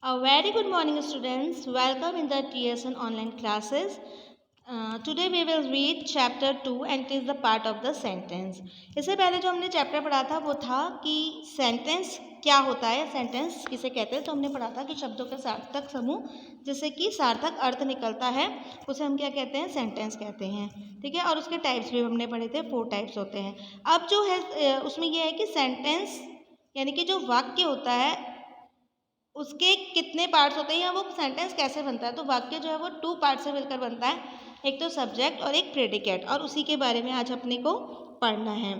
A very good morning, students. Welcome in the TSN online classes. Today we will read chapter 2 and it is the part of the sentence. इससे पहले जो हमने chapter पढ़ा था वो था कि सेंटेंस क्या होता है, सेंटेंस किसे कहते हैं। तो हमने पढ़ा था कि शब्दों का सार्थक समूह जिससे कि सार्थक अर्थ निकलता है उसे हम क्या कहते हैं, सेंटेंस कहते हैं। ठीक है, और उसके टाइप्स भी हमने पढ़े थे, 4 टाइप्स होते हैं। अब जो है उसमें यह है कि सेंटेंस यानी कि जो वाक्य होता है उसके कितने पार्ट्स होते हैं या वो सेंटेंस कैसे बनता है। तो वाक्य जो है वो 2 पार्ट से मिलकर बनता है, एक तो सब्जेक्ट और एक प्रेडिकेट, और उसी के बारे में आज अपने को पढ़ना है।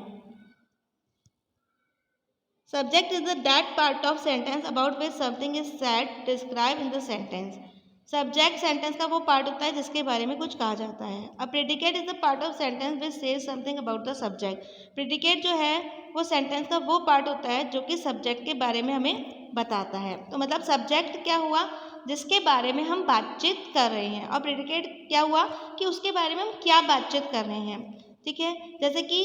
Subject is that part of sentence about which something is said describe in the sentence. Subject sentence का वो पार्ट होता है जिसके बारे में कुछ कहा जाता है। A predicate is the part of sentence which says something about the subject. Predicate जो है वो सेंटेंस का वो पार्ट होता है जो कि सब्जेक्ट के बारे में हमें बताता है। तो मतलब सब्जेक्ट क्या हुआ, जिसके बारे में हम बातचीत कर रहे हैं, और प्रेडिकेट क्या हुआ कि उसके बारे में हम क्या बातचीत कर रहे हैं। ठीक है, जैसे कि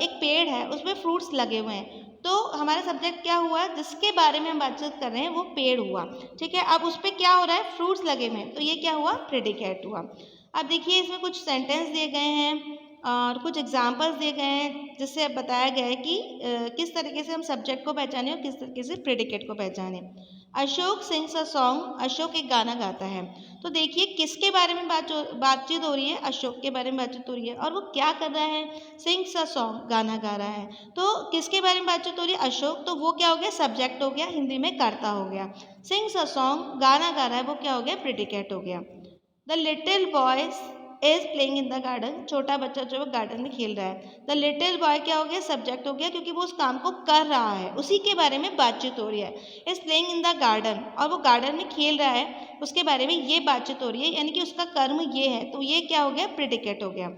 एक पेड़ है उसमें फ्रूट्स लगे हुए हैं, तो हमारा सब्जेक्ट क्या हुआ, जिसके बारे में हम बातचीत कर रहे हैं वो पेड़ हुआ। ठीक है, अब उस पर क्या हो रहा है, फ्रूट्स लगे हुए हैं, तो ये क्या हुआ, प्रेडिकेट हुआ। अब देखिए इसमें कुछ सेंटेंस दिए गए हैं और कुछ एग्जाम्पल्स दिए गए हैं जिससे बताया गया है कि किस तरीके से हम सब्जेक्ट को पहचानें और किस तरीके से प्रेडिकेट को पहचानें। Ashok sings a song, Ashok एक गाना गाता है। तो देखिए किसके बारे में बातचीत हो रही है, अशोक के बारे में बातचीत हो रही है, और वो क्या कर रहा है, सिंग्स अ सॉन्ग, गाना गा रहा है। तो किसके बारे में बातचीत हो रही है, अशोक, तो वो क्या हो गया, सब्जेक्ट हो गया, हिंदी में कर्ता हो गया। सिंग्स अ सॉन्ग, गाना गा रहा है, वो क्या हो गया, प्रेडिकेट हो गया। The little boy is playing in the garden, छोटा बच्चा जो है गार्डन में खेल रहा है। द लिटिल बॉय क्या हो गया, सब्जेक्ट हो गया, क्योंकि वो उस काम को कर रहा है, उसी के बारे में बातचीत हो रही है। Is playing in the garden, और वो गार्डन में खेल रहा है, उसके बारे में ये बातचीत हो रही है, यानी कि उसका कर्म ये है, तो ये क्या हो गया, प्रेडिकेट हो गया।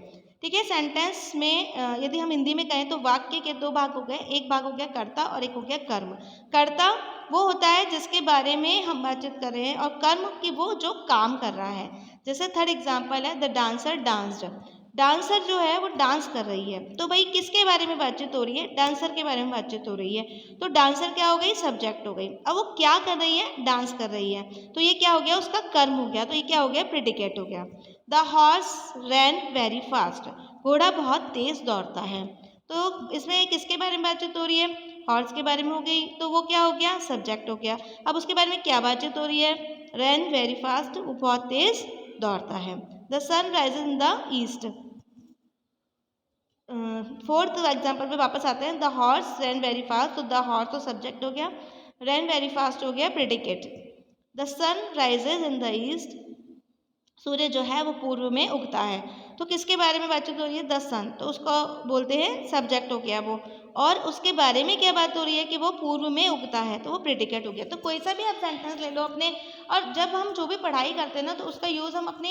ठीक है, सेंटेंस में यदि हम हिंदी में कहें तो वाक्य के 2 भाग हो गए, एक भाग हो गया कर्ता और एक हो गया कर्म। कर्ता वो होता है जिसके बारे में हम बातचीत कर रहे हैं, और कर्म की वो जो काम कर रहा है। जैसे थर्ड एग्जाम्पल है, द डांसर डांस्ड, डांसर जो है वो डांस कर रही है। तो भाई किसके बारे में बातचीत हो रही है, डांसर के बारे में बातचीत हो रही है। तो डांसर क्या हो गई, सब्जेक्ट हो गई। अब वो क्या कर रही है, डांस कर रही है, तो ये क्या हो गया, उसका कर्म हो गया, तो ये क्या हो गया, प्रेडिकेट हो गया। The horse ran very fast, घोड़ा बहुत तेज दौड़ता है। तो इसमें किसके बारे में बातचीत हो रही है, हॉर्स के बारे में हो गई, तो वो क्या हो गया, सब्जेक्ट हो गया। अब उसके बारे में क्या बातचीत हो रही है, रैन वेरी फास्ट, वो बहुत तेज दौड़ता है। The sun rises in the east, fourth example पे वापस आते हैं। The horse ran very fast, तो द हॉर्स तो सब्जेक्ट हो गया, रैन वेरी फास्ट हो गया predicate. The sun rises in the east, सूर्य जो है वो पूर्व में उगता है। तो किसके बारे में बातचीत हो रही है, द सन, तो उसको बोलते हैं सब्जेक्ट हो गया वो, और उसके बारे में क्या बात हो रही है कि वो पूर्व में उगता है, तो वो प्रेडिकेट हो गया। तो कोई सा भी आप सेंटेंस ले लो अपने, और जब हम जो भी पढ़ाई करते हैं ना तो उसका यूज़ हम अपने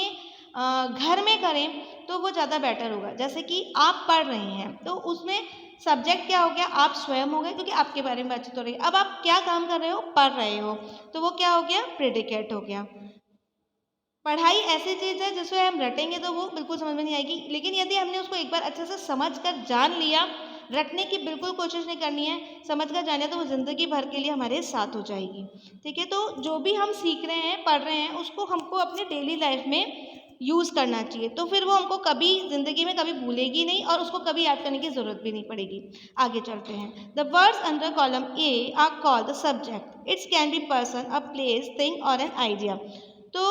घर में करें तो वो ज़्यादा बेटर होगा। जैसे कि आप पढ़ रहे हैं तो उसमें सब्जेक्ट क्या हो गया, आप स्वयं हो गए, क्योंकि आपके बारे में बातचीत हो रही है। अब आप क्या काम कर रहे हो, पढ़ रहे हो, तो वो क्या हो गया, प्रेडिकेट हो गया। पढ़ाई ऐसी चीज़ है जिसको हम रटेंगे तो वो बिल्कुल समझ में नहीं आएगी, लेकिन यदि हमने उसको एक बार अच्छे से समझ कर जान लिया, रटने की बिल्कुल कोशिश नहीं करनी है, समझ कर जान लिया तो वो ज़िंदगी भर के लिए हमारे साथ हो जाएगी। ठीक है, तो जो भी हम सीख रहे हैं, पढ़ रहे हैं, उसको हमको अपने डेली लाइफ में यूज़ करना चाहिए, तो फिर वो हमको कभी ज़िंदगी में कभी भूलेगी नहीं और उसको कभी याद करने की ज़रूरत भी नहीं पड़ेगी। आगे चलते हैं। The words under column A R called the subject. It's can B person, a place, thing और एन आइडिया। तो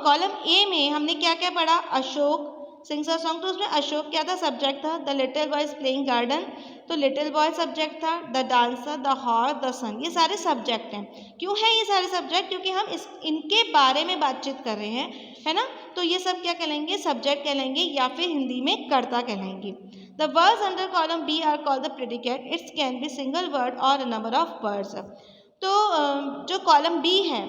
कॉलम ए में हमने क्या क्या पढ़ा, अशोक सिंग्स अ सॉन्ग, तो उसमें अशोक क्या था, सब्जेक्ट था। The little boy is playing garden, तो लिटिल बॉय सब्जेक्ट था। The dancer, the horse, the sun, ये सारे सब्जेक्ट हैं। क्यों है ये सारे सब्जेक्ट, क्योंकि हम इनके बारे में बातचीत कर रहे हैं, है ना। तो ये सब क्या कहलाएंगे, सब्जेक्ट कहलाएंगे, या फिर हिंदी में कर्ता कहलाएंगे। The words under column B are called the predicate. Its can be single word और अ नंबर ऑफ वर्ड्स। तो जो कॉलम बी है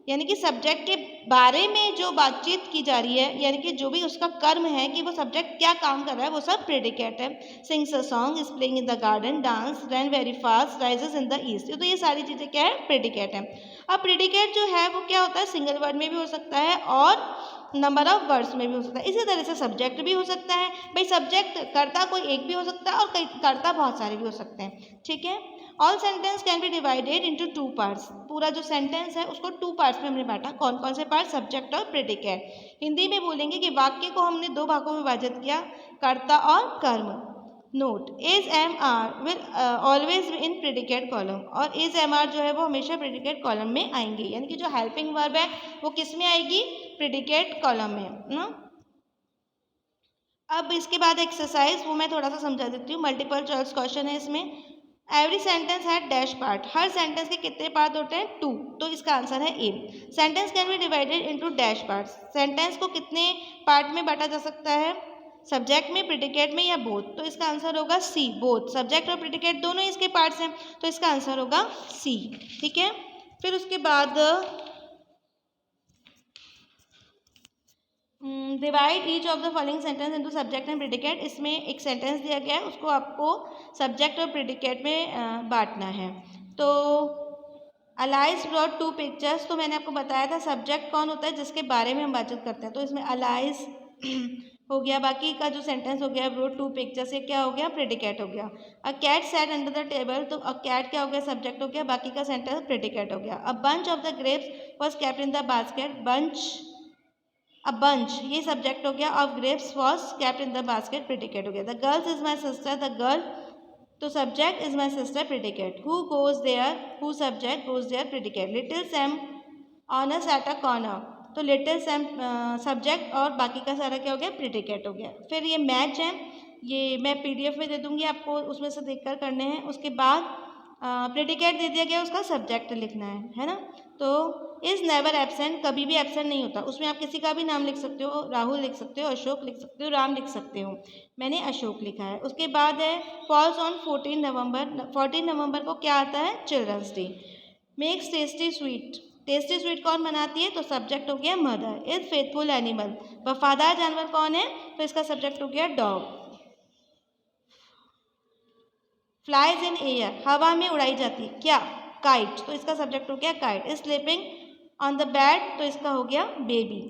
यानी कि सब्जेक्ट के बारे में जो बातचीत की जा रही है, यानी कि जो भी उसका कर्म है कि वो सब्जेक्ट क्या काम कर रहा है, वो सब प्रेडिकेट है। Sings a song, is playing in the garden, dance, run very fast, rises in the east, तो ये सारी चीज़ें क्या है, प्रेडिकेट है। अब प्रेडिकेट जो है वो क्या होता है, सिंगल वर्ड में भी हो सकता है और नंबर ऑफ वर्ड्स में भी हो सकता है। इसी तरह से सब्जेक्ट भी हो सकता है। भाई सब्जेक्ट कर्ता कोई एक भी हो सकता है और कई कर्ता बहुत सारे भी हो सकते हैं। ठीक है, all sentence can be divided into two parts. पूरा जो सेंटेंस है उसको टू पार्ट्स में हमने बांटा। कौन कौन से पार्ट? सब्जेक्ट और प्रेडिकेट। हिंदी में बोलेंगे कि वाक्य को हमने दो भागों में विभाजित किया, कर्ता और कर्म। Note, is am are will always in predicate column, और इज एम आर जो है वो हमेशा प्रेडिकेट कॉलम में आएंगे, यानी कि जो हेल्पिंग वर्ब है वो किस में आएगी? प्रेडिकेट कॉलम में ना। अब इसके बाद एक्सरसाइज वो मैं थोड़ा सा समझा देती हूँ। मल्टीपल चॉइस क्वेश्चन है इसमें। एवरी सेंटेंस है डैश पार्ट। हर सेंटेंस के कितने पार्ट होते हैं? टू। तो इसका आंसर है A. Sentence can be divided into dash parts. Sentence को कितने पार्ट में बांटा जा सकता है? सब्जेक्ट में, प्रेडिकेट में या बोथ? तो इसका आंसर होगा सी, बोथ। सब्जेक्ट और प्रेडिकेट दोनों इसके पार्ट्स हैं, तो इसका आंसर होगा सी। ठीक है, फिर उसके बाद divide each of the following sentence into subject and predicate. इसमें एक सेंटेंस दिया गया है, उसको आपको सब्जेक्ट और प्रेडिकेट में बांटना है। तो अलाइज ब्रॉट टू पिक्चर्स, तो मैंने आपको बताया था सब्जेक्ट कौन होता है? जिसके बारे में हम बातचीत करते हैं। तो इसमें अलाइज हो गया, बाकी का जो सेंटेंस हो गया ब्रॉट टू पिक्चर्स, ये क्या हो गया? प्रेडिकेट हो गया। A cat sat under the table, तो अ कैट क्या हो गया? सब्जेक्ट हो गया, बाकी का सेंटेंस प्रेडिकेट हो गया। A bunch of the grapes was kept in the basket, bunch, a bunch ये सब्जेक्ट हो गया, of grapes was kept in the basket predicate हो गया। The girls is my sister, the girl, तो subject is my sister predicate. Who goes there, who subject, goes there predicate. Little Sam on a sat a corner, तो little Sam subject और बाकी का सारा क्या हो गया? प्रेडिकेट हो गया। फिर ये मैच है, ये मैं पीडीएफ में दे दूंगी आपको, उसमें से देखकर करने हैं। उसके बाद प्रेडिकेट दे दिया गया, उसका सब्जेक्ट लिखना है ना। तो इज नेवर एब्सेंट, कभी भी एब्सेंट नहीं होता। उसमें आप किसी का भी नाम लिख सकते हो, राहुल लिख सकते हो, अशोक लिख सकते हो, राम लिख सकते हो। मैंने अशोक लिखा है। उसके बाद है फॉल्स ऑन 14 नवंबर। 14 नवंबर को क्या आता है? Children's day. Makes tasty sweet, tasty sweet कौन बनाती है? तो सब्जेक्ट हो गया मदर। इज फेथफुल एनिमल, वफादार जानवर कौन है? तो इसका सब्जेक्ट हो गया डॉग। फ्लाइज इन एयर, हवा में उड़ाई जाती, क्या? काइट, तो इसका सब्जेक्ट हो गया kite. Is sleeping on the bed, तो इसका हो गया बेबी।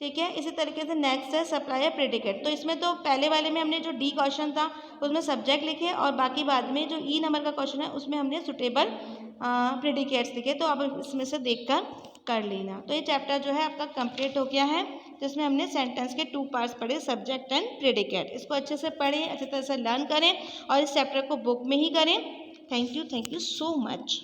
ठीक है, इसी तरीके से नेक्स्ट है सप्लायर प्रेडिकेट। तो इसमें तो पहले वाले में हमने जो डी क्वेश्चन था उसमें सब्जेक्ट लिखे, और बाकी बाद में जो ई नंबर का क्वेश्चन है उसमें हमने सुटेबल प्रेडिकेट्स लिखे। तो अब इसमें से देखकर कर लेना। तो ये चैप्टर जो है आपका कंप्लीट हो गया है, जिसमें हमने सेंटेंस के टू पार्ट्स पढ़े, सब्जेक्ट एंड प्रेडिकेट। इसको अच्छे से पढ़ें, अच्छी तरह से लर्न करें, और इस चैप्टर को बुक में ही करें। Thank you so much.